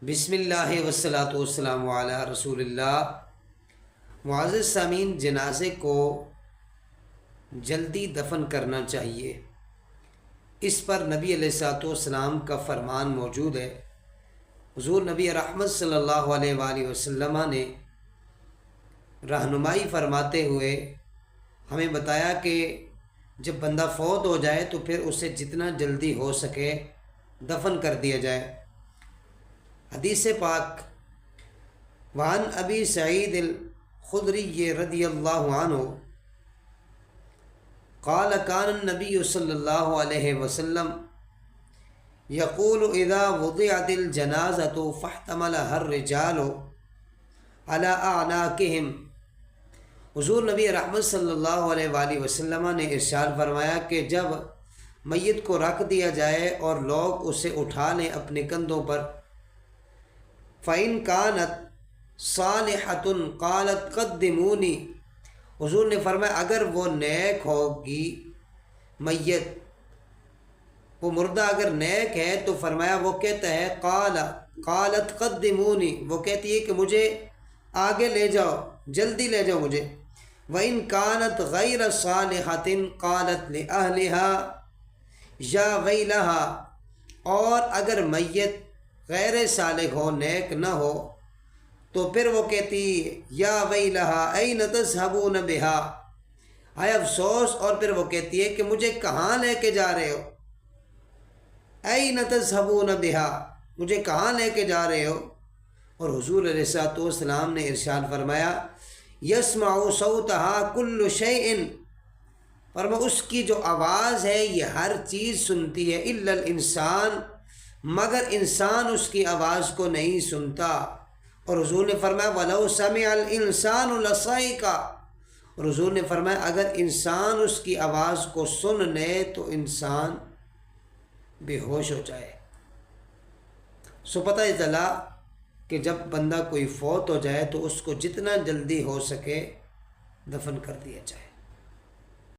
بسم اللہ والصلاۃ والسلام علی رسول اللہ۔ معزز سامعین، جنازے کو جلدی دفن کرنا چاہیے، اس پر نبی علیہ الصلوۃ والسلام کا فرمان موجود ہے۔ حضور نبی رحمت صلی اللہ علیہ وآلہ وسلم نے رہنمائی فرماتے ہوئے ہمیں بتایا کہ جب بندہ فوت ہو جائے تو پھر اسے جتنا جلدی ہو سکے دفن کر دیا جائے۔ حدیث پاک وعن ابی سعید الخدری رضی اللہ عنہ قال كان النبي صلی اللہ علیہ وسلم یقول اذا وضعت الجنازة فاحتملها الرجال على اعناقهم۔ حضور نبی رحمت صلی اللہ علیہ وآلہ وسلم نے ارشاد فرمایا کہ جب میت کو رکھ دیا جائے اور لوگ اسے اٹھا لیں اپنے کندھوں پر، فَإِن كَانَتْ صَالِحَةٌ قَالَتْ قَدِّمُونِي۔ حضور نے فرمایا اگر وہ نیک ہوگی میت، وہ مردہ اگر نیک ہے تو فرمایا وہ کہتا ہے قالت قدمونی، وہ کہتی ہے کہ مجھے آگے لے جاؤ، جلدی لے جاؤ مجھے۔ وَإِن كَانَتْ غَيْرَ صَالِحَةٍ قَالَتْ لِأَهْلِهَا يَا وَيْلَهَا۔ اور اگر میت غیر صالح ہو، نیک نہ ہو، تو پھر وہ کہتی یا ویلہا این تذہبون بہا، ہائے افسوس، اور پھر وہ کہتی ہے کہ مجھے کہاں لے کے جا رہے ہو، این تذہبون بہا، مجھے کہاں لے کے جا رہے ہو۔ اور حضور علیہ الصلوۃ والسلام نے ارشاد فرمایا یسمع صوتہا کل شیء، فرمایا اس کی جو آواز ہے یہ ہر چیز سنتی ہے، الا الانسان، مگر انسان اس کی آواز کو نہیں سنتا۔ اور حضور نے فرمایا وَلَوْ سَمِعَ الْإِنسَانُ لَصَعِقَ، اور حضور نے فرمایا اگر انسان اس کی آواز کو سن لے تو انسان بے ہوش ہو جائے۔ سو پتہ چلا کہ جب بندہ کوئی فوت ہو جائے تو اس کو جتنا جلدی ہو سکے دفن کر دیا جائے۔